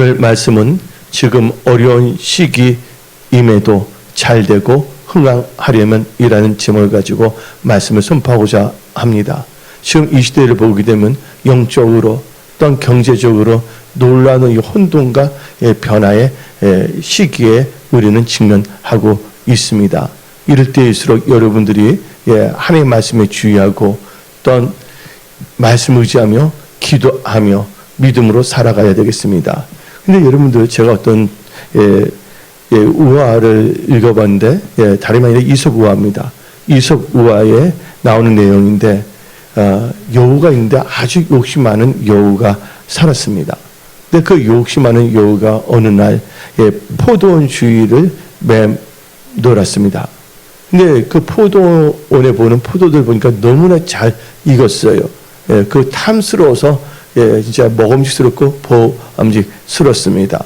오늘 말씀은 지금 어려운 시기임에도 잘 되고 흥황하려면 이라는 제목을 가지고 말씀을 선포하고자 합니다. 지금 이 시대를 보게 되면 영적으로 또한 경제적으로 놀라운 이 혼돈과 변화의 시기에 우리는 직면하고 있습니다. 이럴 때일수록 여러분들이 하나님의 말씀에 주의하고 또한 말씀을 의지하며 기도하며 믿음으로 살아가야 되겠습니다. 근데 여러분들 제가 어떤 우화를 읽어봤는데 다름 아니라 이솝 우화입니다. 이솝 우화에 나오는 내용인데 여우가 있는데 아주 욕심 많은 여우가 살았습니다. 근데 그 욕심 많은 여우가 어느 날 포도원 주위를 맴돌았습니다. 근데 그 포도원에 보는 포도들 보니까 너무나 잘 익었어요. 그 탐스러워서 진짜 먹음직스럽고 보암직스럽습니다.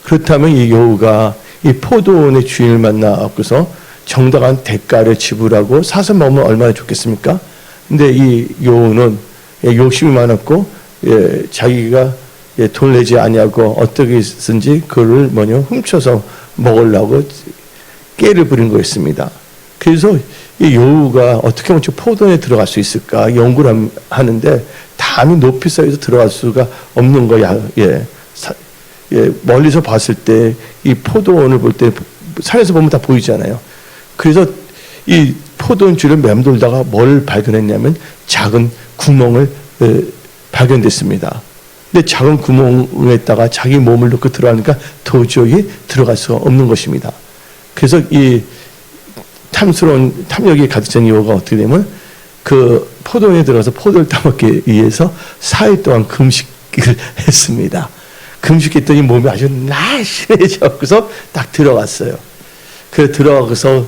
그렇다면 이 여우가 이 포도원의 주인을 만나고서 정당한 대가를 지불하고 사서 먹으면 얼마나 좋겠습니까? 근데 이 여우는 욕심이 많았고 자기가 돈을 내지 아니하고 어떻게든지 그를 훔쳐서 먹으려고 깨를 부린 거였습니다. 그래서 이 여우가 어떻게 하면 저 포도원에 들어갈 수 있을까 연구를 하는데 담이 높이 쌓여서 들어갈 수가 없는 거야. 멀리서 봤을 때 이 포도원을 볼 때 산에서 보면 다 보이잖아요. 그래서 이 포도원 주를 맴돌다가 뭘 발견했냐면 작은 구멍을 발견됐습니다. 근데 작은 구멍에다가 자기 몸을 넣고 들어가니까 도저히 들어갈 수가 없는 것입니다. 그래서 이 탐스러운 탐욕이 가득 찬 여우가 어떻게 되면 그 포도원에 들어가서 포도를 따먹기 위해서 4일 동안 금식을 했습니다. 금식했더니 몸이 아주 날씬해져서 딱 들어갔어요. 그 들어가서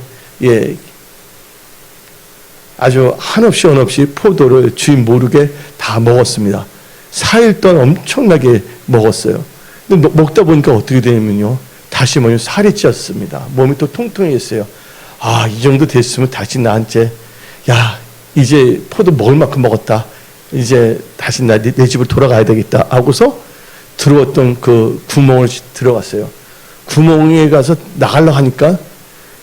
아주 한없이 포도를 주인 모르게 다 먹었습니다. 4일 동안 엄청나게 먹었어요. 근데 먹다 보니까 어떻게 되냐면요. 다시 살이 쪘습니다. 몸이 또 통통했어요. 아, 이 정도 됐으면 다시 나한테 이제 포도 먹을 만큼 먹었다. 이제 다시 내 집을 돌아가야 되겠다 하고서 들어왔던 그 구멍을 들어갔어요. 구멍에 가서 나가려고 하니까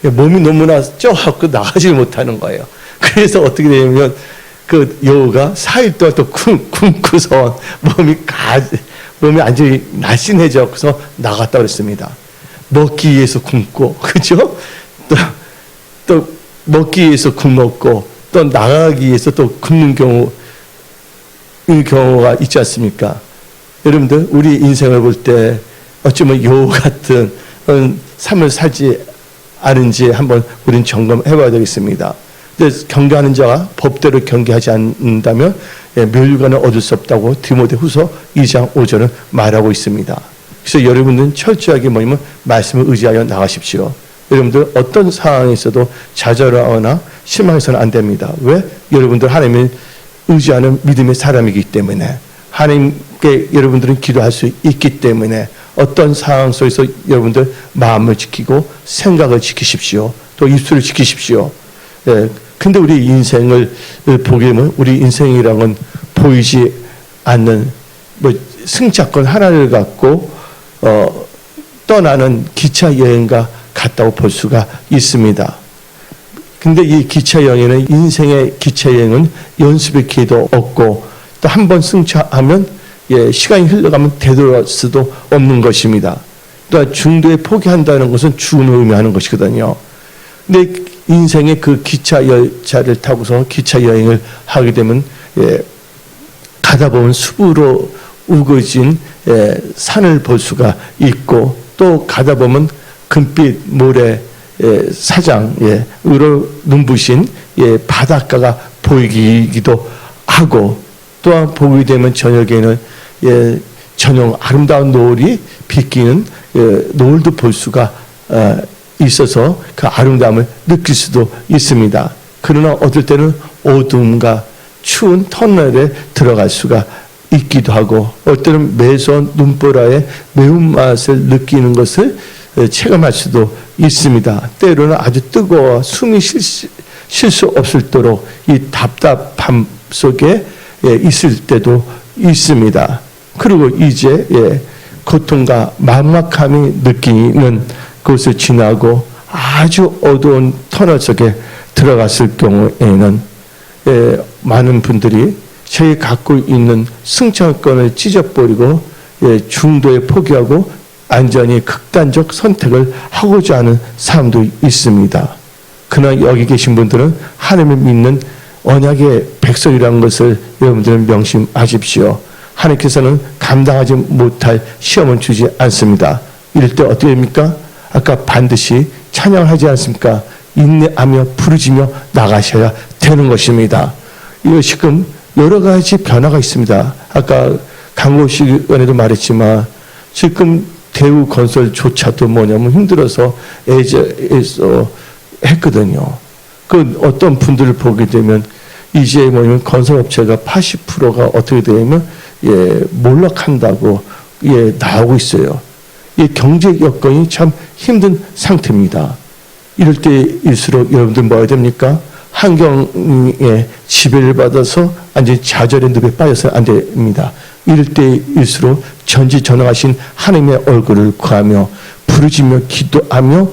몸이 너무나 쪄갖고 나가지 못하는 거예요. 그래서 어떻게 되냐면 그 여우가 4일 동안 또 굶고서 몸이 완전히 날씬해져서 나갔다 그랬습니다. 먹기 위해서 굶고, 그죠? 또 먹기 위해서 굶었고, 또 나가기 위해서 또 굶는 경우가 있지 않습니까? 여러분들, 우리 인생을 볼 때 어쩌면 여우 같은 삶을 살지 않은지 한번 우리는 점검해 봐야 되겠습니다. 경계하는 자가 법대로 경계하지 않는다면 멸류관을 얻을 수 없다고 디모데후서 2장 5절은 말하고 있습니다. 그래서 여러분들은 철저하게 말씀을 의지하여 나가십시오. 여러분들 어떤 상황에서도 좌절하거나 실망해서는 안 됩니다. 왜? 여러분들 하나님을 의지하는 믿음의 사람이기 때문에 하나님께 여러분들은 기도할 수 있기 때문에 어떤 상황 속에서 여러분들 마음을 지키고 생각을 지키십시오. 또 입술을 지키십시오. 근데 우리 인생을 보게 되면 우리 인생이랑은 보이지 않는 승차권 하나를 갖고 떠나는 기차 여행과 같다고 볼 수가 있습니다. 근데 이 기차 여행에는 인생의 기차 여행은 연습의 기회도 없고 또 한 번 승차하면 시간이 흘러가면 되돌아올 수도 없는 것입니다. 또 중도에 포기한다는 것은 죽음을 의미하는 것이거든요. 근데 인생의 그 기차 열차를 타고서 기차 여행을 하게 되면 가다 보면 숲으로 우거진 산을 볼 수가 있고 또 가다 보면 금빛 모래 사장으로 눈부신 바닷가가 보이기도 하고 또한 보게 되면 저녁에는 저녁 아름다운 노을이 비끼는 노을도 볼 수가 있어서 그 아름다움을 느낄 수도 있습니다. 그러나 어떨 때는 어둠과 추운 터널에 들어갈 수가 있기도 하고 어떨 때는 매서운 눈보라의 매운맛을 느끼는 것을 체감할 수도 있습니다. 때로는 아주 뜨거워 숨이 쉴 수 없을도록 이 답답함 속에 있을 때도 있습니다. 그리고 이제 고통과 막막함이 느끼는 그것을 지나고 아주 어두운 터널 속에 들어갔을 경우에는 많은 분들이 자기 갖고 있는 승천권을 찢어버리고 중도에 포기하고 완전히 극단적 선택을 하고자 하는 사람도 있습니다. 그러나 여기 계신 분들은 하나님을 믿는 언약의 백성이라는 것을 여러분들은 명심하십시오. 하나님께서는 감당하지 못할 시험을 주지 않습니다. 이럴 때 어떻게 됩니까? 아까 반드시 찬양하지 않습니까? 인내하며 부르짖며 나가셔야 되는 것입니다. 이거 지금 여러 가지 변화가 있습니다. 아까 광고 시간에도 말했지만 지금 대우 건설조차도 뭐냐면 힘들어서 애저에서 했거든요. 그 어떤 분들을 보게 되면 이제 뭐냐면 건설업체가 80%가 어떻게 되면 몰락한다고 나오고 있어요. 이 경제 여건이 참 힘든 상태입니다. 이럴 때일수록 여러분들 뭐 해야 됩니까? 환경에 지배를 받아서 완전히 좌절의 늪에 빠져서는 안 됩니다. 이럴 때일수록 전지전능하신 하나님의 얼굴을 구하며 부르짖며 기도하며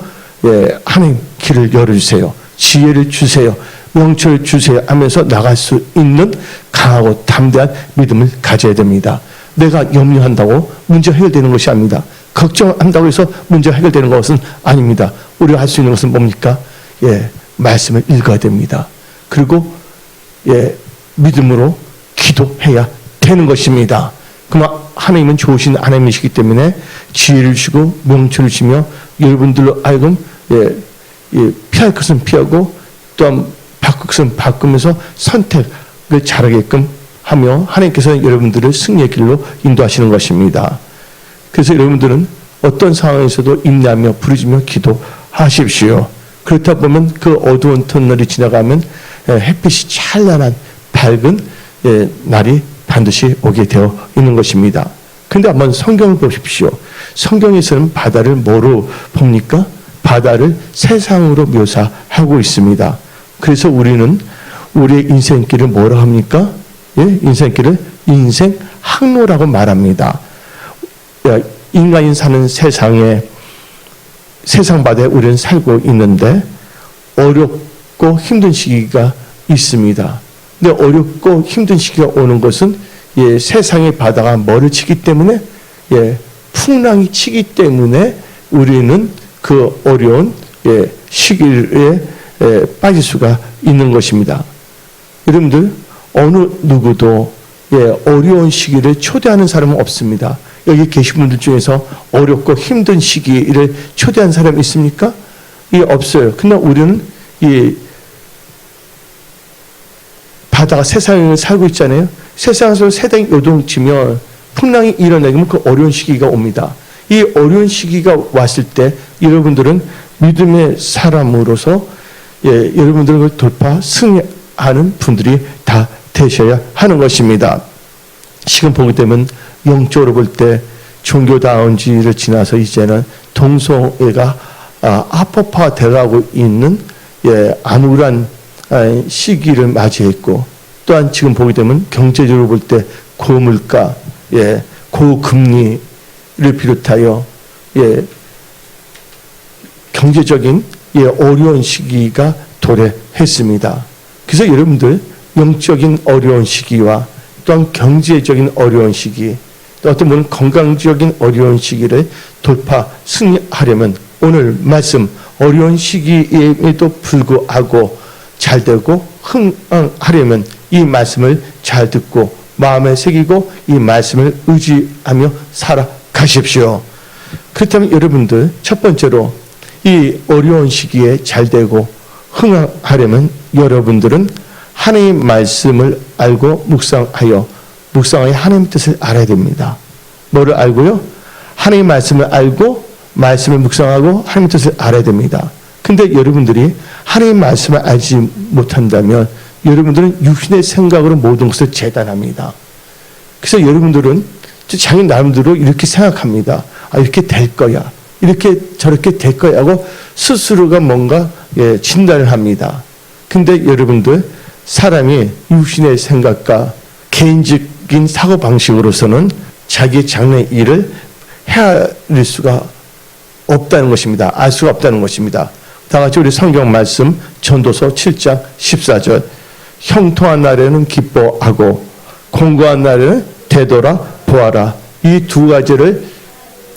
하나님 길을 열어주세요. 지혜를 주세요. 명철을 주세요 하면서 나갈 수 있는 강하고 담대한 믿음을 가져야 됩니다. 내가 염려한다고 문제 해결되는 것이 아닙니다. 걱정한다고 해서 문제 해결되는 것은 아닙니다. 우리가 할 수 있는 것은 뭡니까? 말씀을 읽어야 됩니다. 그리고 믿음으로 기도해야 되는 것입니다. 그러나 하나님은 좋으신 하나님이시기 때문에 지혜를 주시고 명철을 주시며 여러분들로 하여금 피할 것은 피하고 또한 바꿀 것은 바꾸면서 선택을 잘하게끔 하며 하나님께서 여러분들을 승리의 길로 인도하시는 것입니다. 그래서 여러분들은 어떤 상황에서도 인내하며 부르짖며 기도하십시오. 그렇다 보면 그 어두운 터널이 지나가면 햇빛이 찬란한 밝은 날이 반드시 오게 되어 있는 것입니다. 그런데 한번 성경을 보십시오. 성경에서는 바다를 뭐로 봅니까? 바다를 세상으로 묘사하고 있습니다. 그래서 우리는 우리의 인생길을 뭐라 합니까? 인생길을 인생 항로라고 말합니다. 인간이 사는 세상 바다에 우리는 살고 있는데 어렵고 힘든 시기가 있습니다. 근데 어렵고 힘든 시기가 오는 것은 세상의 바다가 뭐를 치기 때문에 풍랑이 치기 때문에 우리는 그 어려운 시기에 빠질 수가 있는 것입니다. 여러분들 어느 누구도 어려운 시기를 초대하는 사람은 없습니다. 여기 계신 분들 중에서 어렵고 힘든 시기를 초대한 사람 있습니까? 없어요. 근데 우리는 이 바다가 세상을 살고 있잖아요. 세상에서 세상이 요동치면 풍랑이 일어나면 그 어려운 시기가 옵니다. 이 어려운 시기가 왔을 때 여러분들은 믿음의 사람으로서 여러분들을 돌파 승리하는 분들이 다 되셔야 하는 것입니다. 지금 보게 되면 영적으로 볼 때 종교다운지를 지나서 이제는 동성애가 합법화 되어가고 있는 암울한 시기를 맞이했고 또한 지금 보게 되면 경제적으로 볼 때 고물가, 고금리를 비롯하여 경제적인 어려운 시기가 도래했습니다. 그래서 여러분들 영적인 어려운 시기와 또한 경제적인 어려운 시기, 또 어떤 분은 건강적인 어려운 시기를 돌파 승리하려면 오늘 말씀 어려운 시기에도 불구하고 잘 되고 흥하려면 이 말씀을 잘 듣고 마음에 새기고 이 말씀을 의지하며 살아가십시오. 그렇다면 여러분들 첫 번째로 이 어려운 시기에 잘 되고 흥하려면 여러분들은 하나님의 말씀을 알고 묵상하여 하나님의 뜻을 알아야 됩니다. 뭐를 알고요? 하나님의 말씀을 알고 말씀을 묵상하고 하나님의 뜻을 알아야 됩니다. 근데 여러분들이 하나님의 말씀을 알지 못한다면 여러분들은 육신의 생각으로 모든 것을 재단합니다. 그래서 여러분들은 자기 나름대로 이렇게 생각합니다. 이렇게 될 거야. 이렇게 저렇게 될 거야 하고 스스로가 뭔가 진단을 합니다. 근데 여러분들 사람이 육신의 생각과 개인적인 사고방식으로서는 자기 장래 일을 헤아릴 수가 없다는 것입니다. 알 수가 없다는 것입니다. 다 같이 우리 성경 말씀 전도서 7장 14절. 형통한 날에는 기뻐하고 공고한 날에는 되돌아 보아라. 이 두 가지를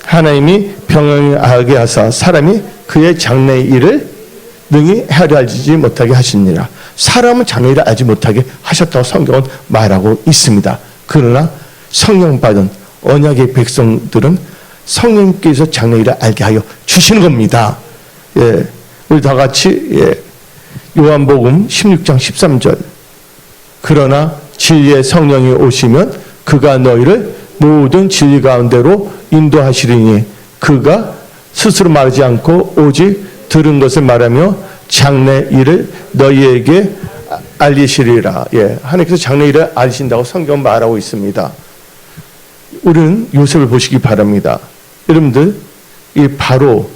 하나님이 병행하게 하사 사람이 그의 장래의 일을 능히 헤아리지 못하게 하시니라. 사람은 장래의 일을 알지 못하게 하셨다고 성경은 말하고 있습니다. 그러나 성령 받은 언약의 백성들은 성령께서 장래의 일을 알게 하여 주시는 겁니다. 예, 우리 다 같이 요한복음 16장 13절. 그러나 진리의 성령이 오시면 그가 너희를 모든 진리 가운데로 인도하시리니 그가 스스로 말하지 않고 오직 들은 것을 말하며 장래 일을 너희에게 알리시리라. 예, 하나님께서 장래 일을 알리신다고 성경 말하고 있습니다. 우리는 요셉을 보시기 바랍니다. 여러분들, 이 바로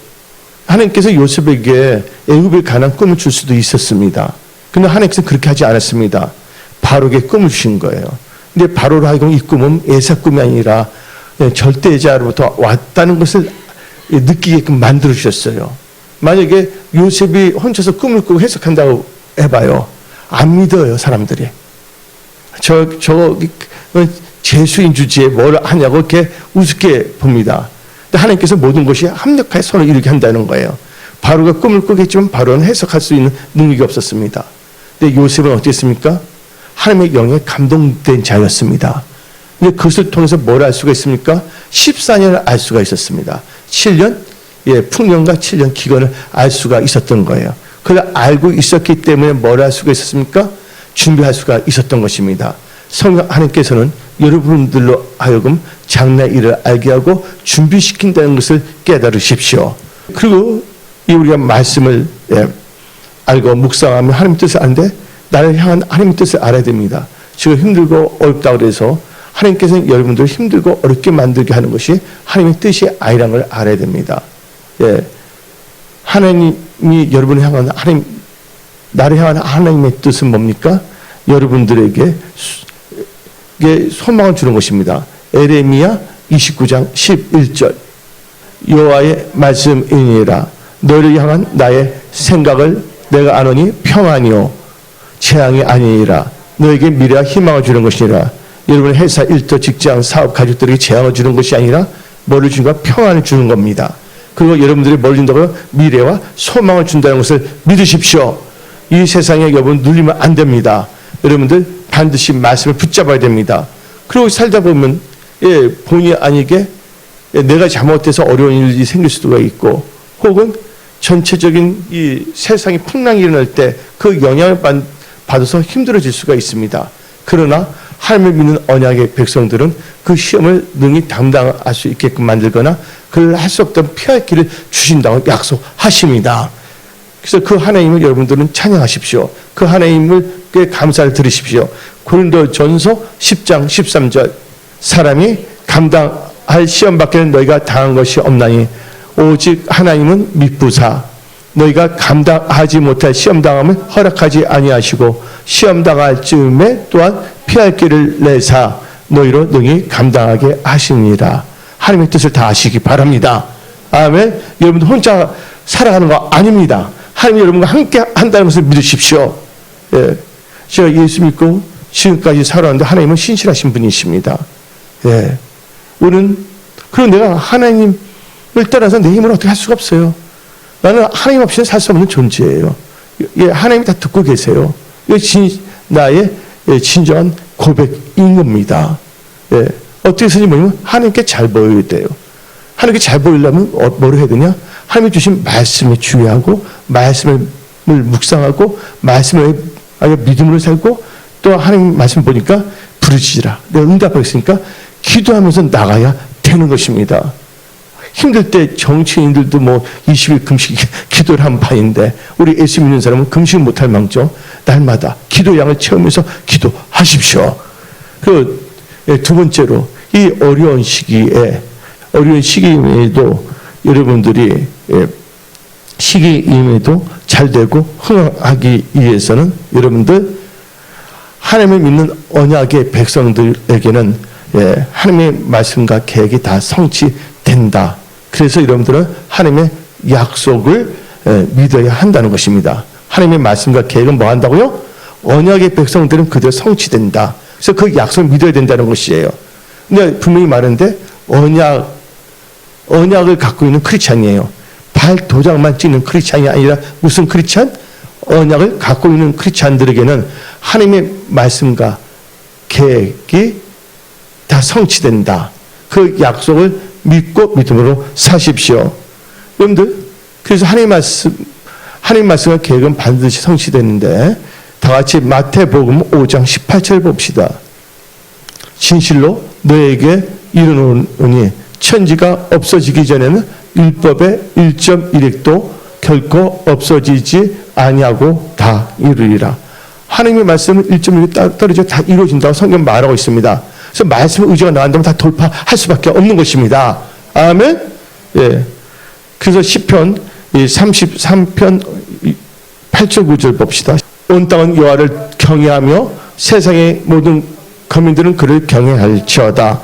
하나님께서 요셉에게 애굽에 관한 꿈을 줄 수도 있었습니다. 근데 하나님께서 그렇게 하지 않았습니다. 바로에게 꿈을 주신 거예요. 근데 바로로 하여금 이 꿈은 예사 꿈이 아니라 절대자로부터 왔다는 것을 느끼게끔 만들어 주셨어요. 만약에 요셉이 혼자서 꿈을 꾸고 해석한다고 해봐요. 안 믿어요, 사람들이. 재수인 주제에 뭘 하냐고 이렇게 우습게 봅니다. 근데 하나님께서 모든 것이 합력하여 서로 이루게 한다는 거예요. 바로가 꿈을 꾸겠지만 바로는 해석할 수 있는 능력이 없었습니다. 근데 요셉은 어땠습니까? 하나님의 영에 감동된 자였습니다. 근데 그것을 통해서 뭘 알 수가 있습니까? 14년을 알 수가 있었습니다. 7년, 풍년과 7년 기간을 알 수가 있었던 거예요. 그걸 알고 있었기 때문에 뭘 할 수가 있었습니까? 준비할 수가 있었던 것입니다. 성령 하나님께서는 여러분들로 하여금 장래 일을 알게 하고 준비시킨다는 것을 깨달으십시오. 그리고 우리가 말씀을 알고 묵상하면 하나님 뜻을 아는데 나를 향한 하나님의 뜻을 알아야 됩니다. 지금 힘들고 어렵다고 그래서 하나님께서는 여러분들을 힘들고 어렵게 만들게 하는 것이 하나님의 뜻이 아니라는 걸 알아야 됩니다. 예, 하나님이 여러분을 향한 나를 향한 하나님의 뜻은 뭡니까? 여러분들에게 소망을 주는 것입니다. 에레미야 29장 11절. 여호와의 말씀이니라. 너를 향한 나의 생각을 내가 아노니 평안이요 재앙이 아니니라. 너에게 미래와 희망을 주는 것이니라. 여러분의 회사, 일터, 직장, 사업, 가족들에게 재앙을 주는 것이 아니라 뭐를 주는가? 평안을 주는 겁니다. 그리고 여러분들이 뭘 준다고요? 미래와 소망을 준다는 것을 믿으십시오. 이 세상에 여러분 눌리면 안 됩니다. 여러분들 반드시 말씀을 붙잡아야 됩니다. 그리고 살다 보면 본의 아니게 내가 잘못해서 어려운 일이 생길 수도 있고 혹은 전체적인 이 세상이 풍랑이 일어날 때 그 영향을 받아서 힘들어질 수가 있습니다. 그러나 하나님을 믿는 언약의 백성들은 그 시험을 능히 담당할 수 있게끔 만들거나 그를 할 수 없던 피할 길을 주신다고 약속하십니다. 그래서 그 하나님을 여러분들은 찬양하십시오. 그 하나님께 감사를 드리십시오. 고린도전서 10장 13절. 사람이 감당할 시험 밖에는 너희가 당한 것이 없나니 오직 하나님은 미쁘사 너희가 감당하지 못할 시험 당함을 허락하지 아니하시고 시험 당할 즈음에 또한 피할 길을 내사 너희로 능히 감당하게 하시니라. 하나님의 뜻을 다 아시기 바랍니다. 아멘. 여러분들 혼자 살아가는 거 아닙니다. 하나님이 여러분과 함께 한다는 것을 믿으십시오. 예. 제가 예수 믿고 지금까지 살아왔는데 하나님은 신실하신 분이십니다. 예. 우리는 그리고 내가 하나님을 따라서 내 힘으로 어떻게 할 수가 없어요. 나는 하나님 없이는 살 수 없는 존재예요. 예, 하나님이 다 듣고 계세요. 이게 나의 진정한 고백인 겁니다. 예. 어떻게 쓰니 뭐냐면 하나님께 잘 보여야 돼요. 하나님께 잘 보이려면 뭐를 해야 되냐? 하나님이 주신 말씀에 주의하고 말씀을 묵상하고 말씀을 믿음으로 살고 또 하나님 말씀 보니까 부르짖으라. 내가 응답하겠으니까 기도하면서 나가야 되는 것입니다. 힘들 때 정치인들도 20일 금식 기도를 한 바인데 우리 예수 믿는 사람은 금식 못할 망정 날마다 기도 양을 채우면서 기도하십시오. 그 두 번째로 이 어려운 시기임에도 여러분들이 시기임에도 잘 되고 흥하기 위해서는 여러분들 하나님을 믿는 언약의 백성들에게는 하나님의 말씀과 계획이 다 성취되어야 된다. 그래서 여러분들은 하나님의 약속을 믿어야 한다는 것입니다. 하나님의 말씀과 계획은 뭐 한다고요? 언약의 백성들은 그대로 성취된다. 그래서 그 약속을 믿어야 된다는 것이에요. 근데 분명히 말하는데 언약을 갖고 있는 크리스찬이에요. 발 도장만 찍는 크리스찬이 아니라 무슨 크리스찬? 언약을 갖고 있는 크리스찬들에게는 하나님의 말씀과 계획이 다 성취된다. 그 약속을 믿고 믿음으로 사십시오. 여러분들, 그래서 하나님 말씀과 계획은 반드시 성취되는데, 다 같이 마태복음 5장 18절 봅시다. 진실로 너에게 이르노니 천지가 없어지기 전에는 율법의 1.1획도 결코 없어지지 아니하고 다 이루리라. 하나님의 말씀은 1.1획 떨어져 다 이루어진다고 성경 말하고 있습니다. 그래서 말씀의 의지가 나간다면 다 돌파할 수밖에 없는 것입니다. 아멘. 예. 그래서 시편 33편 8절 9절 봅시다. 온 땅은 여호와를 경외하며 세상의 모든 거민들은 그를 경외할지어다.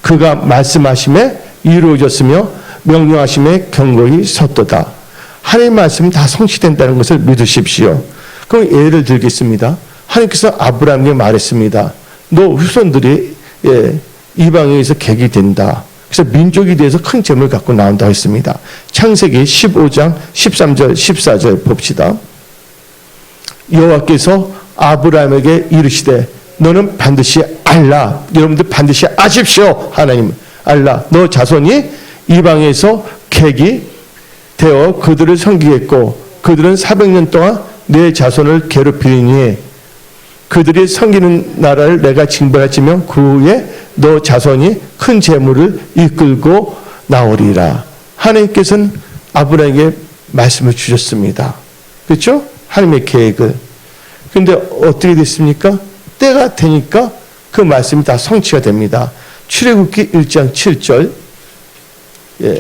그가 말씀하심에 이루어졌으며 명령하심에 경고히 섰도다. 하나님의 말씀은 다 성취된다는 것을 믿으십시오. 그럼 예를 들겠습니다. 하나님께서 아브라함에게 말했습니다. 너 후손들이 이방에서 객이 된다. 그래서 민족이 대해서 큰 재물을 갖고 나온다고 했습니다. 창세기 15장 13절 14절 봅시다. 여호와께서 아브라함에게 이르시되 너는 반드시 알라. 여러분들 반드시 아십시오. 하나님 알라. 너 자손이 이방에서 객이 되어 그들을 섬기겠고 그들은 400년 동안 내 자손을 괴롭히니 그들이 섬기는 나라를 내가 징벌하지면 그 후에 너 자손이 큰 재물을 이끌고 나오리라. 하나님께서는 아브라함에게 말씀을 주셨습니다. 그렇죠? 하나님의 계획을. 그런데 어떻게 됐습니까? 때가 되니까 그 말씀이 다 성취가 됩니다. 출애굽기 1장 7절. 예.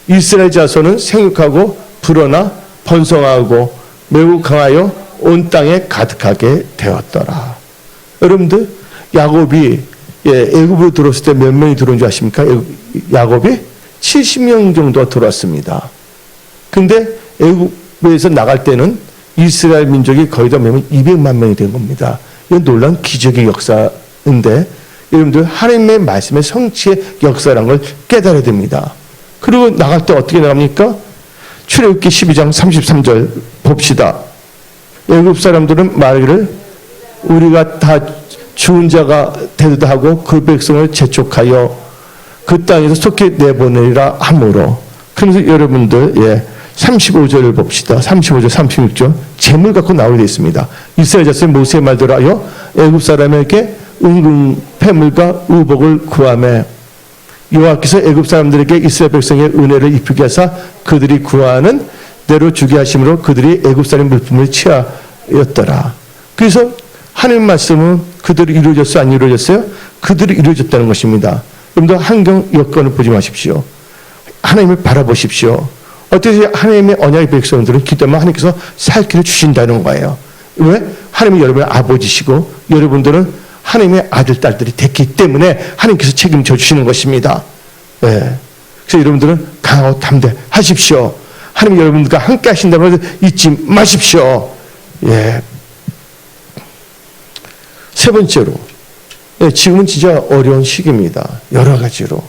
이스라엘 자손은 생육하고 불어나 번성하고 매우 강하여 온 땅에 가득하게 되었더라. 여러분들, 야곱이 애굽으로 들어왔을 때 몇 명이 들어온 줄 아십니까? 야곱이 70명 정도가 들어왔습니다. 근데 애굽에서 나갈 때는 이스라엘 민족이 거의 다 매면 200만 명이 된 겁니다. 이건 놀라운 기적의 역사인데 여러분들 하나님의 말씀의 성취의 역사라는 걸 깨달아야 됩니다. 그리고 나갈 때 어떻게 나갑니까? 출애굽기 12장 33절 봅시다. 애굽 사람들은 말하기를 우리가 다 죽은 자가 되리다 하고 그 백성을 재촉하여 그 땅에서 속히 내보내리라 하므로. 그래서 여러분들 35절을 봅시다. 35절 36절 재물 갖고 나오게 되어 있습니다. 이스라엘 자손이 모세의 말대로 하여 애굽 사람에게 은근 패물과 의복을 구하매 여호와께서 애굽 사람들에게 이스라엘 백성의 은혜를 입히게 하사 그들이 구하는 대로 주게 하심으로 그들이 애굽 사람 물품을 취하였더라. 그래서 하나님 말씀은 그들이 이루어졌어요? 안 이루어졌어요? 그들이 이루어졌다는 것입니다. 여러분들 환경 여건을 보지 마십시오. 하나님을 바라보십시오. 어떻게 하나님의 언약의 백성들은 기도하면 하나님께서 살 길을 주신다는 거예요. 왜? 하나님이 여러분의 아버지시고 여러분들은 하나님의 아들, 딸들이 됐기 때문에 하나님께서 책임져 주시는 것입니다. 네. 그래서 여러분들은 강하고 담대하십시오. 하나님 여러분들과 함께 하신다는 것을 잊지 마십시오. 예. 세 번째로, 지금은 진짜 어려운 시기입니다. 여러 가지로.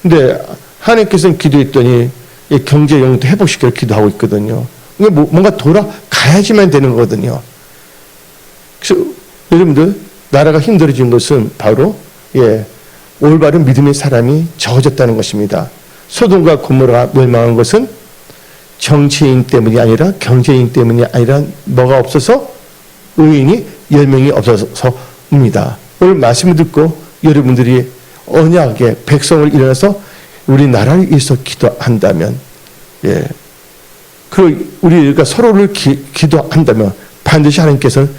근데 하나님께서는 기도했더니 경제 영역도 회복시키려 기도하고 있거든요. 뭔가 돌아가야지만 되는 거거든요. 그래서 여러분들 나라가 힘들어진 것은 바로 올바른 믿음의 사람이 적어졌다는 것입니다. 소돔과 고모라가 멸망한 것은 정치인 때문이 아니라 경제인 때문이 아니라 뭐가 없어서 의인이 10명이 없어서입니다. 오늘 말씀을 듣고 여러분들이 언약의 백성을 일어나서 우리 나라를 위해서 기도한다면 그리고 우리가 서로를 기도한다면 반드시 하나님께서는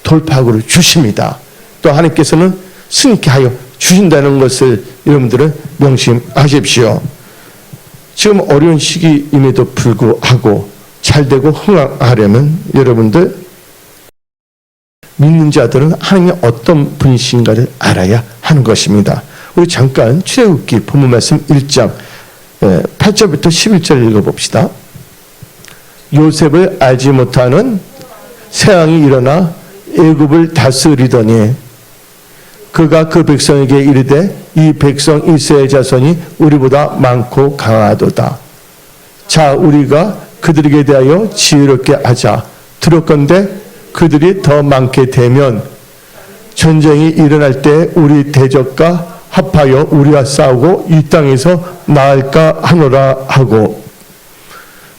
돌파구를 주십니다. 또 하나님께서는 승리케 하여 주신다는 것을 여러분들은 명심하십시오. 지금 어려운 시기임에도 불구하고 잘되고 흥하려면 여러분들 믿는 자들은 하나님이 어떤 분이신가를 알아야 하는 것입니다. 우리 잠깐 출애굽기 본문 말씀 1장 8절부터 11절 읽어봅시다. 요셉을 알지 못하는 세왕이 일어나 애굽을 다스리더니 그가 그 백성에게 이르되 이 백성 이스라엘 자손이 우리보다 많고 강하도다. 자, 우리가 그들에게 대하여 지혜롭게 하자. 들었건대 그들이 더 많게 되면 전쟁이 일어날 때 우리 대적과 합하여 우리와 싸우고 이 땅에서 나을까 하노라 하고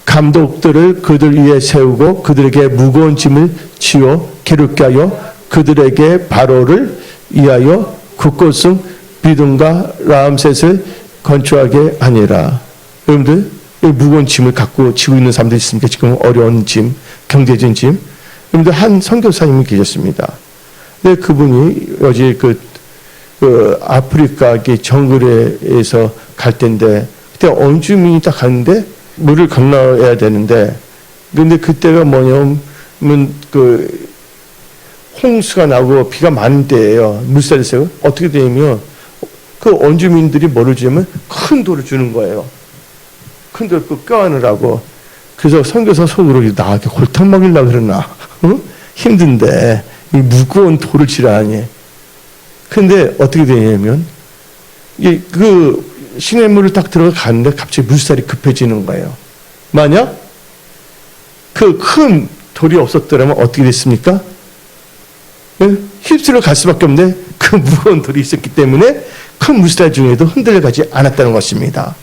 감독들을 그들 위에 세우고 그들에게 무거운 짐을 지어 기르게 하여 그들에게 바로를 위하여 굳곳은 비둔과 라암셋을 건축하게 하니라. 여러분들 이 무거운 짐을 갖고 지고 있는 사람들 있습니까? 지금 어려운 짐, 경제적인 짐. 여러분들 한 선교사님이 계셨습니다. 근데 그분이 어제 아프리카 정글에서 갈 때인데 그때 원주민이 딱 가는데 물을 건너야 되는데 근데 그때가 뭐냐면 홍수가 나고 비가 많은 때예요. 물살이 세고 어떻게 되냐면 그 원주민들이 뭐를 주냐면 큰 돌을 주는 거예요. 큰 돌을 껴안으라고. 그래서 선교사 속으로 나한테 골탕 먹이려고 그러나 힘든데 이 무거운 돌을 지라니. 근데 어떻게 되냐면 그 시냇물을 딱 들어가는데 갑자기 물살이 급해지는 거예요. 만약 그 큰 돌이 없었더라면 어떻게 됐습니까? 휩쓸려 갈 수밖에 없는데 그 무거운 돌이 있었기 때문에 큰 물살 중에도 흔들려 가지 않았다는 것입니다.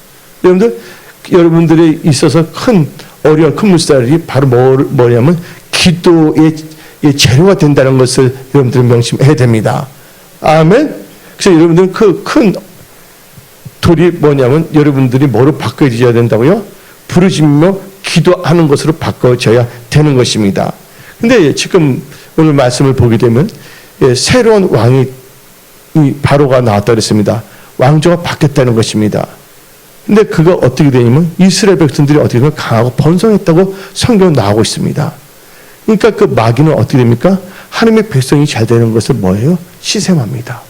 여러분들이 있어서 어려운 큰 물살이 바로 뭐냐면 기도의 재료가 된다는 것을 여러분들은 명심해야 됩니다. 아멘. 그래서 여러분들은 그 큰 돌이 뭐냐면 여러분들이 뭐로 바꿔줘야 된다고요? 부르짖으며 기도하는 것으로 바꿔줘야 되는 것입니다. 근데 지금 오늘 말씀을 보게 되면 새로운 왕이 바로가 나왔다 그랬습니다. 왕조가 바뀌었다는 것입니다. 근데 그가 어떻게 되냐면 이스라엘 백성들이 어떻게 되면 강하고 번성했다고 성경에 나오고 있습니다. 그러니까 그 마귀는 어떻게 됩니까? 하나님의 백성이 잘 되는 것을 뭐예요? 시샘합니다.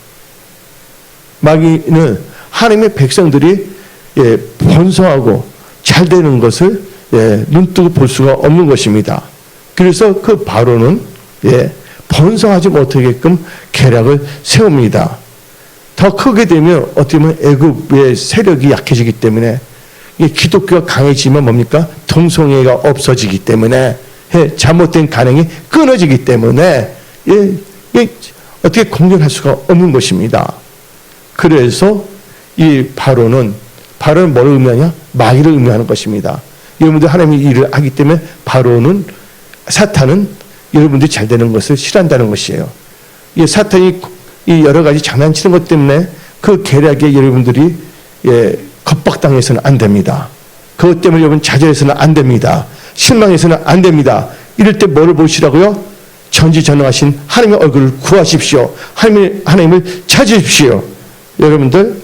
마귀는 하나님의 백성들이 번성하고 잘 되는 것을 눈뜨고 볼 수가 없는 것입니다. 그래서 그 바로는 번성하지 못하게끔 계략을 세웁니다. 더 크게 되면 어떻게 보면 애굽의 세력이 약해지기 때문에 기독교가 강해지면 뭡니까? 동성애가 없어지기 때문에 잘못된 간행이 끊어지기 때문에 어떻게 공존할 수가 없는 것입니다. 그래서 이 바로는 뭐를 의미하냐? 마귀를 의미하는 것입니다. 여러분들 하나님이 일을 하기 때문에 사탄은 여러분들이 잘 되는 것을 싫어한다는 것이에요. 사탄이 여러 가지 장난치는 것 때문에 그 계략에 여러분들이 겁박당해서는 안 됩니다. 그것 때문에 여러분 좌절해서는 안 됩니다. 실망해서는 안 됩니다. 이럴 때 뭐를 보시라고요? 전지전능하신 하나님의 얼굴을 구하십시오. 하나님을 찾으십시오. 여러분들,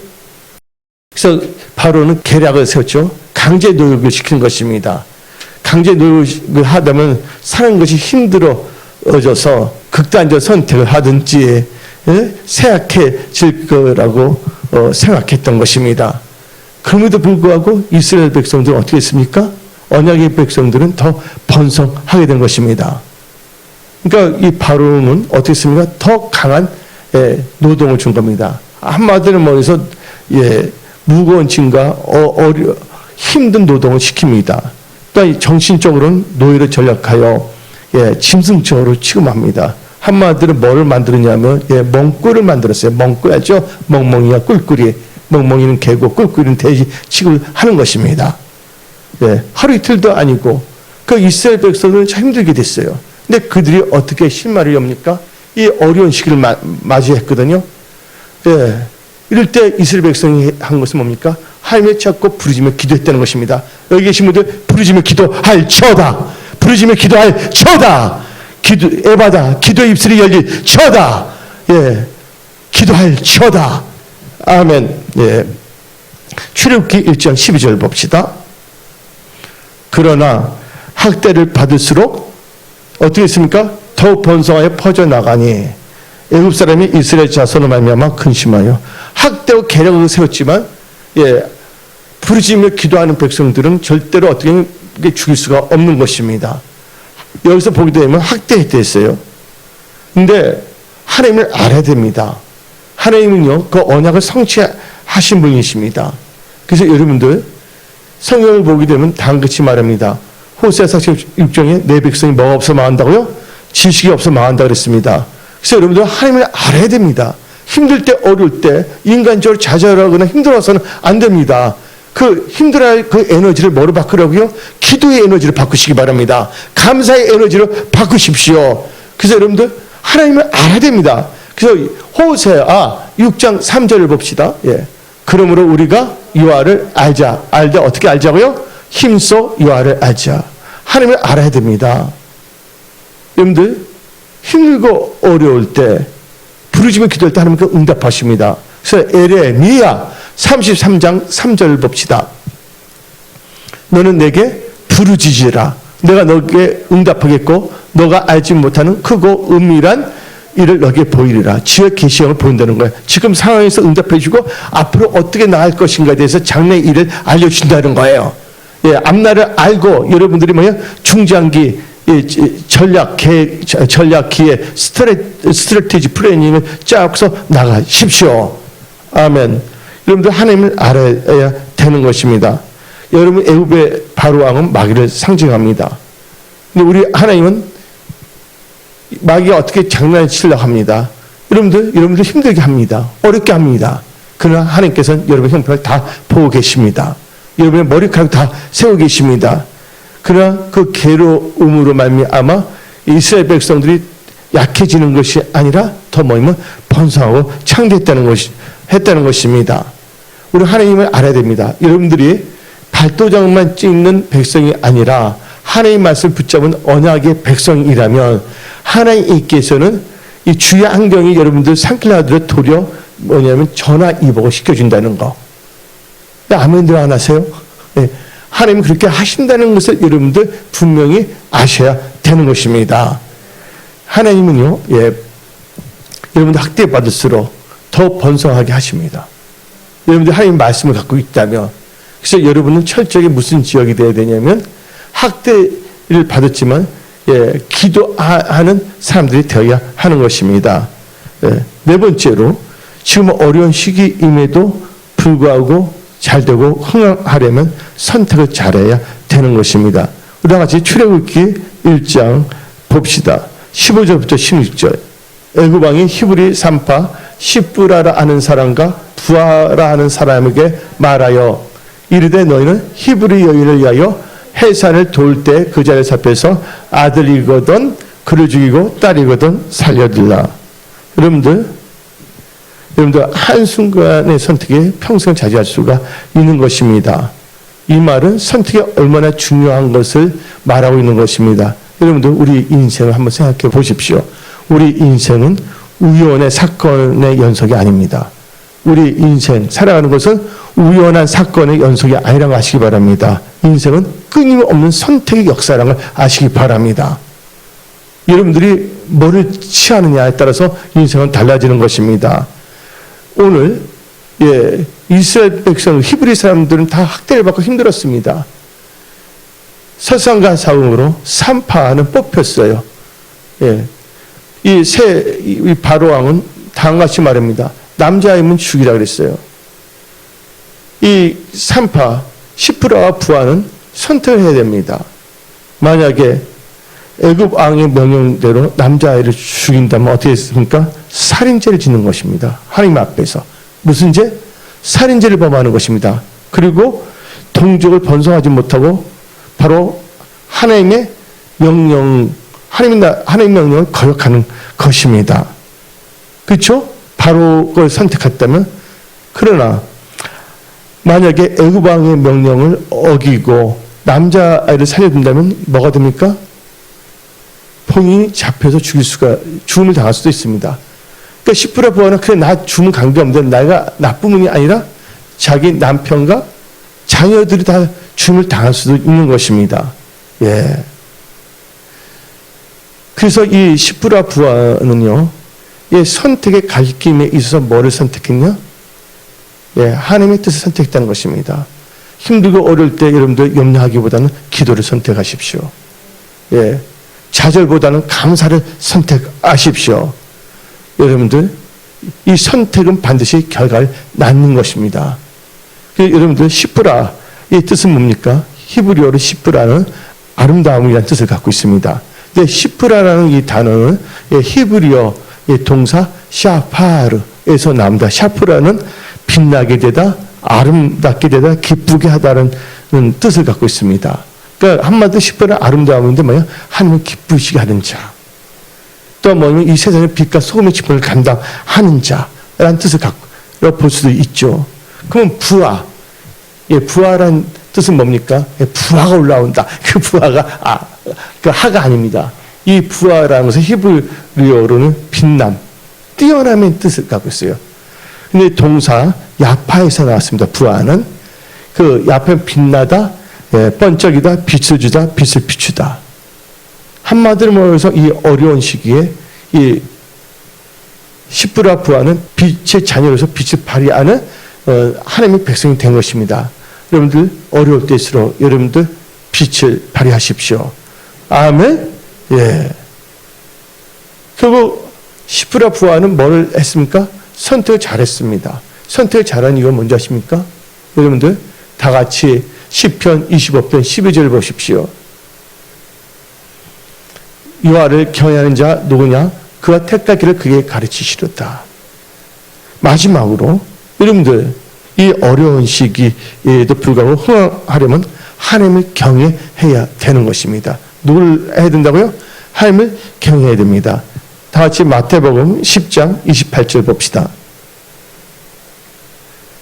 그래서 바로는 계략을 세웠죠. 강제 노역을 시킨 것입니다. 강제 노역을 하다면 사는 것이 힘들어져서 극단적 선택을 하든지 쇠약해질 거라고 생각했던 것입니다. 그럼에도 불구하고 이스라엘 백성들은 어떻게 했습니까? 언약의 백성들은 더 번성하게 된 것입니다. 그러니까 이 바로는 어떻게 했습니까? 더 강한 노동을 준 겁니다. 한마디로 말해서 무거운 짐과 힘든 노동을 시킵니다. 그러니까 정신적으로는 노예로 전락하여 짐승적으로 취급합니다. 한마디로 뭐를 만들었냐면 멍꿀을 만들었어요. 멍꿀 알죠? 멍멍이와 꿀꿀이. 멍멍이는 개고 꿀꿀이는 돼지 취급을 하는 것입니다. 하루 이틀도 아니고 그 이스라엘 백성들은 참 힘들게 됐어요. 근데 그들이 어떻게 실마리를 엽니까? 이 어려운 시기를 맞이했거든요. 이럴 때 이스라엘 백성이 한 것은 뭡니까? 하나님을 찾고 부르짖며 기도했다는 것입니다. 여기 계신 분들 부르짖며 기도할 처다. 부르짖며 기도할 처다. 에바다. 기도의 입술이 열릴 처다. 기도할 처다. 아멘. 출애굽기 1장 12절 봅시다. 그러나 학대를 받을수록 어떻게 했습니까? 더욱 번성하여 퍼져나가니 애굽 사람이 이스라엘 자손을 말미암아 근심하여 학대와 계략을 세웠지만 부르짖으며 기도하는 백성들은 절대로 어떻게 죽일 수가 없는 것입니다. 여기서 보게 되면 학대했댔어요. 근데 하나님을 알아야 됩니다. 하나님은요, 그 언약을 성취하신 분이십니다. 그래서 여러분들 성경을 보게 되면 다음같이 말합니다. 호세아 46장에 내 백성이 뭐가 없어 망한다고요? 지식이 없어 망한다 그랬습니다. 그래서 여러분들 하나님을 알아야 됩니다. 힘들 때 어려울 때 인간적으로 좌절하거나 힘들어서는 안 됩니다. 그 힘들어할 그 에너지를 뭐로 바꾸라고요? 기도의 에너지로 바꾸시기 바랍니다. 감사의 에너지로 바꾸십시오. 그래서 여러분들 하나님을 알아야 됩니다. 그래서 호세아 6장 3절을 봅시다. 그러므로 우리가 여호와를 알자. 알되 어떻게 알자고요? 힘써 여호와를 알자. 하나님을 알아야 됩니다. 여러분들 힘들고 어려울 때 부르짖으며 기도할 때 하나님께 응답하십니다. 그래서 에레미야 33장 3절 봅시다. 너는 내게 부르짖으라. 내가 너에게 응답하겠고 너가 알지 못하는 크고 은밀한 일을 너에게 보이리라. 지혜 계시형을 보인다는 거예요. 지금 상황에서 응답해 주고 앞으로 어떻게 나갈 것인가에 대해서 장래 일을 알려준다는 거예요. 앞날을 알고 여러분들이 중장기 전략기에 스트래티지 플래닝을 짜서 나가십시오. 아멘. 여러분들 하나님을 알아야 되는 것입니다. 여러분 애굽의 바로왕은 마귀를 상징합니다. 근데 우리 하나님은 마귀가 어떻게 장난치려고 합니다. 여러분들 힘들게 합니다. 어렵게 합니다. 그러나 하나님께서는 여러분의 형편을 다 보고 계십니다. 여러분의 머리카락 다 세우고 계십니다. 그러나 그 괴로움으로 말미암아 이스라엘 백성들이 약해지는 것이 아니라 더 뭐냐면 번성하고 창대했다는 것입니다. 우리 하나님을 알아야 됩니다. 여러분들이 발도장만 찍는 백성이 아니라 하나님 말씀을 붙잡은 언약의 백성이라면 하나님께서는 이 주의 안경이 여러분들 상킬라드를 도려 뭐냐면 전화위복을 시켜준다는 거. 아멘들 안 하세요? 하나님이 그렇게 하신다는 것을 여러분들 분명히 아셔야 되는 것입니다. 하나님은요, 여러분들 학대받을수록 더 번성하게 하십니다. 여러분들 하나님 말씀을 갖고 있다면, 그래서 여러분은 철저하게 무슨 지역이 되어야 되냐면 학대를 받았지만 기도하는 사람들이 되어야 하는 것입니다. 네 번째로 지금 어려운 시기임에도 불구하고 잘되고 흥하려면 선택을 잘해야 되는 것입니다. 우리와 같이 출애굽기 1장 봅시다. 15절부터 16절. 애굽 왕이 히브리 산파 시브라라 하는 사람과 부하라 하는 사람에게 말하여 이르되 너희는 히브리 여인을 위하여 해산을 돌 때 그 자리에 잡혀서 아들이거든 그를 죽이고 딸이거든 살려들라. 여러분들 한순간의 선택에 평생 차지할 수가 있는 것입니다. 이 말은 선택이 얼마나 중요한 것을 말하고 있는 것입니다. 여러분들 우리 인생을 한번 생각해 보십시오. 우리 인생은 우연의 사건의 연속이 아닙니다. 우리 인생 살아가는 것은 우연한 사건의 연속이 아니라고 아시기 바랍니다. 인생은 끊임없는 선택의 역사라는 걸 아시기 바랍니다. 여러분들이 뭐를 취하느냐에 따라서 인생은 달라지는 것입니다. 오늘 이스라엘 백성 히브리 사람들은 다 학대를 받고 힘들었습니다. 설상과 사음으로 산파는 뽑혔어요. 이 바로왕은 다음같이 말합니다. 남자이면 죽이라 그랬어요. 이 산파 시프라와 부하는 선택을 해야 됩니다. 만약에 애굽 왕의 명령대로 남자아이를 죽인다면 어떻게 했습니까? 살인죄를 짓는 것입니다. 하나님 앞에서. 무슨 죄? 살인죄를 범하는 것입니다. 그리고 동족을 번성하지 못하고 바로 하나님의 명령, 하나님의 명령을 거역하는 것입니다. 그렇죠? 바로 그걸 선택했다면, 그러나 만약에 애굽 왕의 명령을 어기고 남자아이를 살려둔다면 뭐가 됩니까? 본인이 잡혀서 죽음을 당할 수도 있습니다. 그러니까 시프라 부하는 그래 나 죽으면 관계없는데 내가 나쁜 분이 아니라 자기 남편과 자녀들이 다 죽음을 당할 수도 있는 것입니다. 그래서 이 시프라 부하는요, 선택의 갈림에 있어서 뭐를 선택했냐? 하나님의 뜻을 선택했다는 것입니다. 힘들고 어려울 때 여러분들 염려하기보다는 기도를 선택하십시오. 좌절보다는 감사를 선택하십시오. 여러분들 이 선택은 반드시 결과를 낳는 것입니다. 여러분들 시프라의 뜻은 뭡니까? 히브리어로 시프라는 아름다움이라는 뜻을 갖고 있습니다. 근데 시프라라는 이 단어는 히브리어 동사 샤파르에서 나옵니다. 샤프라는 빛나게 되다, 아름답게 되다, 기쁘게 하다는 뜻을 갖고 있습니다. 그러니까 한마디로 시프라는 아름다움인데 뭐야? 하나님을 기쁘시게 하는 자. 또 뭐냐면 이 세상의 빛과 소금의 지분을 감당하는 자라는 뜻을 갖고 볼 수도 있죠. 그러면 부하, 부하란 뜻은 뭡니까? 부하가 올라온다. 그 부하가 그 하가 아닙니다. 이 부하라는 것은 히브리어로는 빛남, 뛰어남의 뜻을 갖고 있어요. 근데 동사 야파에서 나왔습니다. 부하는 그 야파는 빛나다, 번쩍이다, 빛을 주다, 빛을 비추다. 한마디로 말해서 이 어려운 시기에 이 시프라 부하는 빛의 자녀로서 빛을 발휘하는 하나님의 백성이 된 것입니다. 여러분들 어려울 때일수록 여러분들 빛을 발휘하십시오. 아멘. 결국 시프라 부하는 뭘 했습니까? 선택을 잘했습니다. 선택을 잘한 이유가 뭔지 아십니까? 여러분들 다 같이 시편 25편 12절 보십시오. 여호와를 경외하는 자 누구냐? 그가 택하기를 그에게 가르치시렸다. 마지막으로 여러분들 이 어려운 시기에도 불구하고 흥하려면 하나님을 경외해야 되는 것입니다. 누굴 해야 된다고요? 하나님을 경외해야 됩니다. 다 같이 마태복음 10장 28절 봅시다.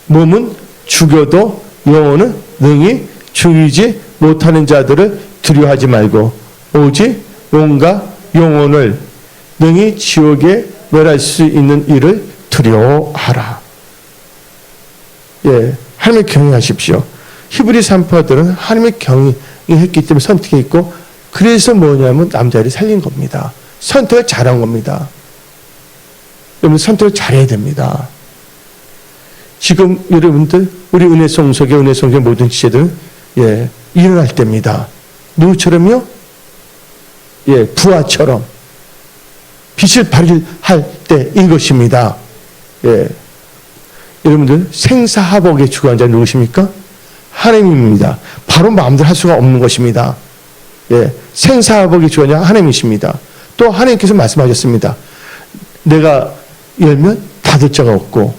몸은 죽여도 영혼은 능히 죽이지 못하는 자들을 두려워하지 말고 오직 몸과 영혼을 능히 지옥에 멸할 수 있는 일을 두려워하라. 하나님을 경외하십시오. 히브리 산파들은 하나님을 경외했기 때문에 선택했고, 그래서 뭐냐면 남자를 살린 겁니다. 선택을 잘한 겁니다. 여러분 선택을 잘해야 됩니다. 지금 여러분들 우리 은혜송석의 모든 지체들은 일어날 때입니다. 누구처럼요? 부하처럼 빛을 발휘할 때인 것입니다. 여러분들 생사하복의 주관자 누구십니까? 하나님입니다. 바로 마음대로 할 수가 없는 것입니다. 생사하복의 주관자 하나님이십니다. 또 하나님께서 말씀하셨습니다. 내가 열면 닫을 자가 없고,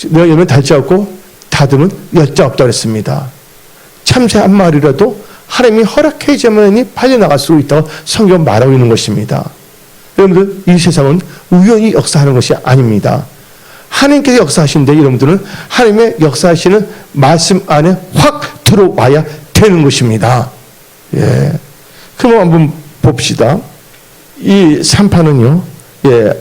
내가 열면 닫을 자가 없고 닫으면 열 자 없다고 했습니다. 참새 한 마리라도 하나님이 허락해야지만이 팔려나갈 수 있다고 성경 말하고 있는 것입니다. 여러분들 이 세상은 우연히 역사하는 것이 아닙니다. 하나님께서 역사하시는데 여러분들은 하나님의 역사하시는 말씀 안에 확 들어와야 되는 것입니다. 그럼 한번 봅시다. 이 산파는요,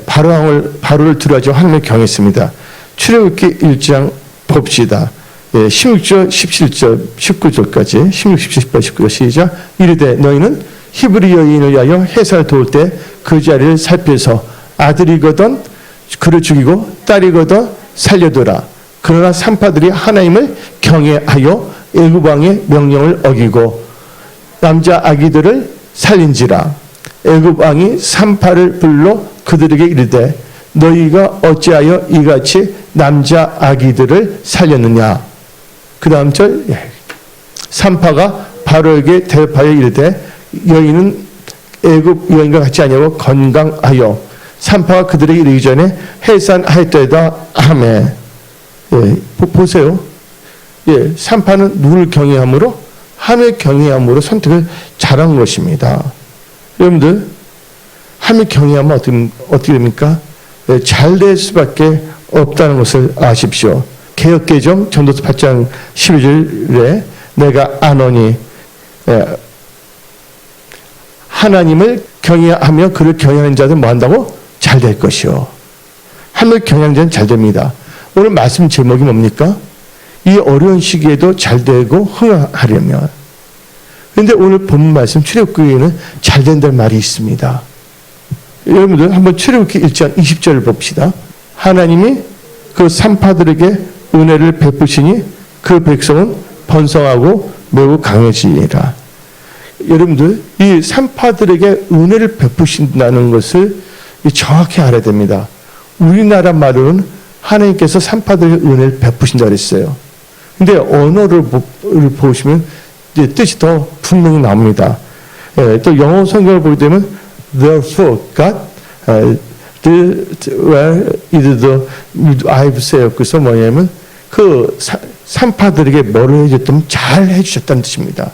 바로를 두려워하지 하나님을 경외했습니다. 출애굽기 1장 봅시다. 16절, 17절, 19절까지 16, 17, 18, 19절 시작. 이르되 너희는 히브리 여인을 위하여 해산을 도울 때 그 자리를 살펴서 아들이거든 그를 죽이고 딸이거든 살려두라. 그러나 산파들이 하나님을 경외하여 애굽 왕의 명령을 어기고 남자 아기들을 살린지라. 애굽 왕이 산파를 불러 그들에게 이르되 너희가 어찌하여 이같이 남자 아기들을 살렸느냐. 그 다음 절, 산파가 바로에게 대답하여 이르되 여인은 애굽 여인과 같이 아니하고 건강하여 산파가 그들에게 이르기 전에 해산하였도다. 아멘. 보세요. 산파는 누굴 경외함으로? 하나님을 경외함으로 선택을 잘한 것입니다. 여러분들 하나님을 경외하면 어떻게 됩니까? 잘 될 수밖에 없다는 것을 아십시오. 개역개정 전도서 8장 12절에 내가 아노니 하나님을 경외하며 그를 경외하는 자들은 뭐한다고? 잘 될 것이요. 하나님을 경외하는 자는 잘 됩니다. 오늘 말씀 제목이 뭡니까? 이 어려운 시기에도 잘 되고 흥하려면. 그런데 오늘 본 말씀 출애굽기에는 잘 된다는 말이 있습니다. 여러분들 한번 출애굽기 1장 20절을 봅시다. 하나님이 그 산파들에게 은혜를 베푸시니 그 백성은 번성하고 매우 강해지니라. 여러분들, 이 산파들에게 은혜를 베푸신다는 것을 정확히 알아야 됩니다. 우리나라 말로는 하나님께서 산파들에게 은혜를 베푸신다 그랬어요. 근데 언어를 보시면 이제 뜻이 더 분명히 나옵니다. 또 영어 성경을 보게 되면 therefore God where is the I've said. 그래서 뭐냐면 그 산파들에게 뭐를 해줬다면 잘 해주셨다는 뜻입니다.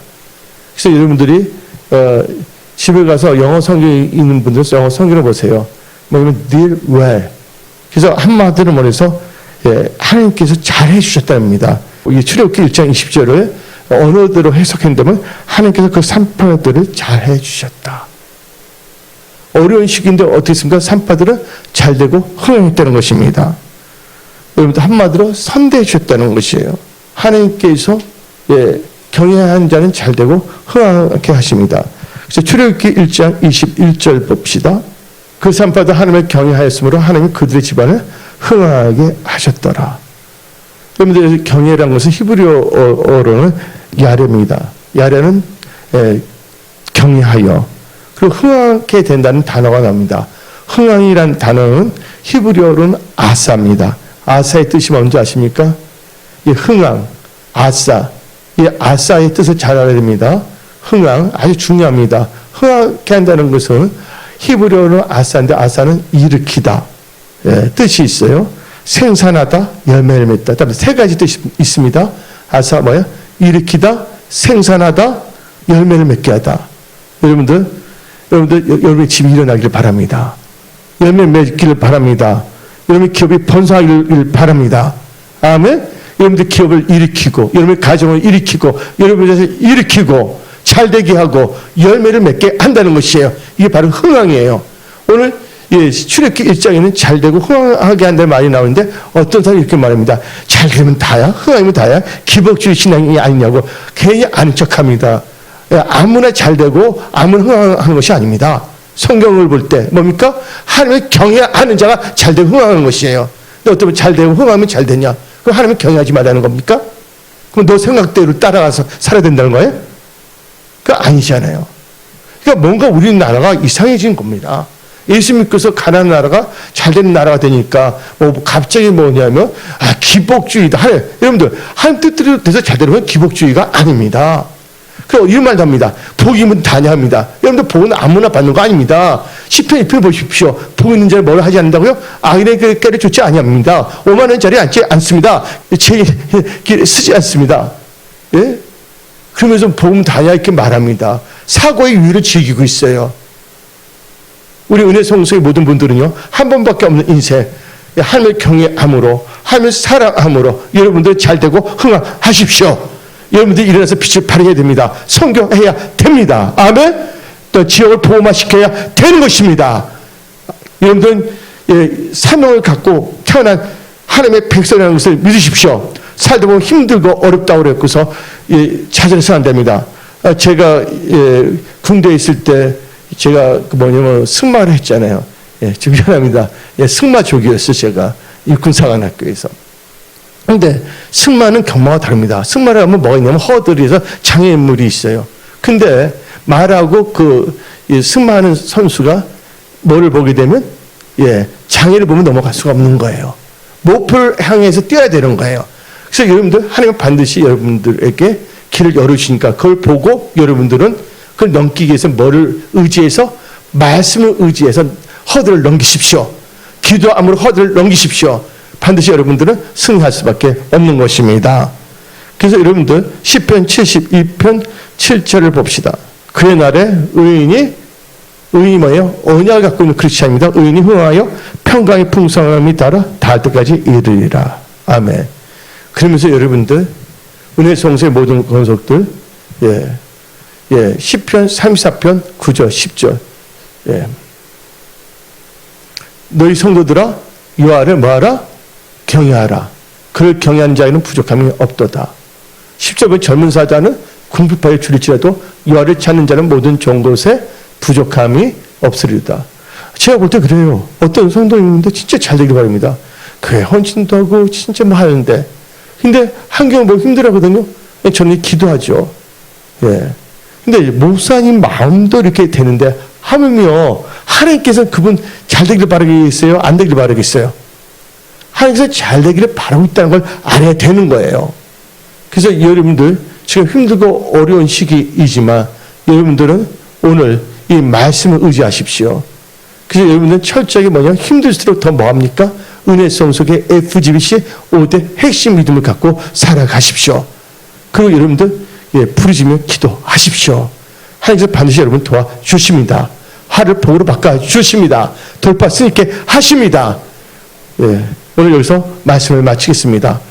그래서 여러분들이 집에 가서 영어 성경이 있는 분들은 영어 성경을 보세요. 뭐냐면 deal well. 그래서 한마디로 말해서 하나님께서 잘 해주셨답니다. 이 출애굽기 1장 20절을 언어대로 해석한다면 하나님께서 그 산파들을 잘 해주셨다. 어려운 시기인데 어떻게 했습니까? 산파들은 잘 되고 흥행했다는 것입니다. 여러분들 한마디로 선대해 주셨다는 것이에요. 하나님께서 경외하는 자는 잘 되고 흥하게 하십니다. 그래서 출애굽기 1장 21절 봅시다. 그 산파들 하나님을 경외하였으므로 하나님이 그들의 집안을 흥하게 하셨더라. 여러분들 경외라는 것은 히브리어로는 야레입니다. 야레는 경외하여. 그리고 흥하게 된다는 단어가 나옵니다. 흥왕이라는 단어는 히브리어로는 아사입니다. 아사의 뜻이 뭔지 아십니까? 이 흥왕, 아사. 이 아사의 뜻을 잘 알아야 됩니다. 흥왕, 아주 중요합니다. 흥하게 한다는 것은 히브리어로는 아사인데 아사는 일으키다. 뜻이 있어요. 생산하다, 열매를 맺다. 따로 세 가지 뜻이 있습니다. 아사 뭐야? 일으키다, 생산하다, 열매를 맺게 하다. 여러분들 여러분의 집이 일어나기를 바랍니다. 열매 맺기를 바랍니다. 여러분의 기업이 번성하기를 바랍니다. 아멘. 여러분들 기업을 일으키고, 여러분의 가정을 일으키고, 여러분을 일으키고, 잘되게 하고, 열매를 맺게 한다는 것이에요. 이게 바로 흥왕이에요. 오늘 출애굽기 1장에는 잘되고 흥왕하게 한다는 말이 나오는데 어떤 사람이 이렇게 말합니다. 잘되면 다야? 흥왕이면 다야? 기복주의 신앙이 아니냐고 괜히 아는 척합니다. 아무나 잘되고 아무나 흥왕하는 것이 아닙니다. 성경을 볼 때 뭡니까? 하나님을 경외하는 자가 잘되고 흥왕하는 것이에요. 근데 어떤 잘되고 흥왕하면 잘되냐? 그럼 하나님을 경외하지 말라는 겁니까? 그럼 너 생각대로 따라가서 살아야 된다는 거예요? 그거 아니잖아요. 그러니까 뭔가 우리나라가 이상해진 겁니다. 예수 믿고서 가난한 나라가 잘되는 나라가 되니까 갑자기 뭐냐면 기복주의다. 여러분들 하나님 뜻대로 돼서 잘되는 기복주의가 아닙니다. 그 이런 말도 합니다. 복이면 다냐 합니다. 여러분들 복은 아무나 받는 거 아닙니다. 시편 1편 보십시오. 복 있는 자를 뭐를 하지 않는다고요? 악인의 꾀를 쫓지 아니합니다. 오만한 자리에 앉지 않습니다. 제 길에 쓰지 않습니다. 예? 그러면서 복은 다냐 이렇게 말합니다. 사고의 유의를 즐기고 있어요. 우리 은혜 성소의 모든 분들은요, 한 번밖에 없는 인생, 하나님을 경외함으로, 하나님을 사랑함으로 여러분들 잘되고 흥하십시오. 여러분들이 일어나서 빛을 발해야 됩니다. 선교해야 됩니다. 아멘. 또 지역을 보호시켜야 되는 것입니다. 여러분들은 사명을 갖고 태어난 하나님의 백성이라는 것을 믿으십시오. 살다 보면 힘들고 어렵다고 그랬고서 좌절해서 안 됩니다. 제가 군대에 있을 때 제가 승마를 했잖아요. 좀 미안합니다. 승마족이었어요. 제가 육군사관학교에서. 근데 승마는 경마와 다릅니다. 승마를 하면 뭐가 있냐면 허들에서 장애물이 있어요. 근데 말하고 승마하는 선수가 뭐를 보게 되면 장애를 보면 넘어갈 수가 없는 거예요. 목표를 향해서 뛰어야 되는 거예요. 그래서 여러분들 하나님은 반드시 여러분들에게 길을 열어주시니까 그걸 보고 여러분들은 그걸 넘기기 위해서 뭐를 의지해서 말씀을 의지해서 허들을 넘기십시오. 기도함으로 허들을 넘기십시오. 반드시 여러분들은 승리할 수밖에 없는 것입니다. 그래서 여러분들 시편 72편 7절을 봅시다. 그의 날에 의인이 뭐예요? 언약을 갖고 있는 크리스찬입니다. 의인이 흥하여 평강의 풍성함이 따라 닿을 때까지 이르리라. 아멘. 그러면서 여러분들 은혜 성소의 모든 권속들 시편 34편 9절 10절 너희 성도들아 여호와를 뭐하라? 경외하라. 그를 경외하는 자에는 부족함이 없도다. 10절 젊은 사자는 궁핍하여 줄일지라도 여호와를 찾는 자는 모든 좋은 것에 부족함이 없으리로다. 제가 볼 때 그래요. 어떤 성도님인데 진짜 잘 되길 바랍니다. 교회 헌신도 하고 진짜 뭐 하는데, 근데 한경 뭐 힘들어하거든요. 저는 기도하죠. 예. 근데 목사님 마음도 이렇게 되는데 하면요, 하나님께서 그분 잘 되기를 바라겠어요? 안 되기를 바라겠어요? 하나님께서 잘 되기를 바라고 있다는 걸 알아야 되는 거예요. 그래서 여러분들 지금 힘들고 어려운 시기이지만 여러분들은 오늘 이 말씀을 의지하십시오. 그래서 여러분들은 철저하게 뭐냐, 힘들수록 더 뭐합니까? 은혜성 속에 FGBC 5대 핵심 믿음을 갖고 살아가십시오. 그리고 여러분들 부르짖으며 기도하십시오. 하나님께서 반드시 여러분 도와주십니다. 화를 복으로 바꿔주십니다. 돌파 수 있게 하십니다. 예, 오늘 여기서 말씀을 마치겠습니다.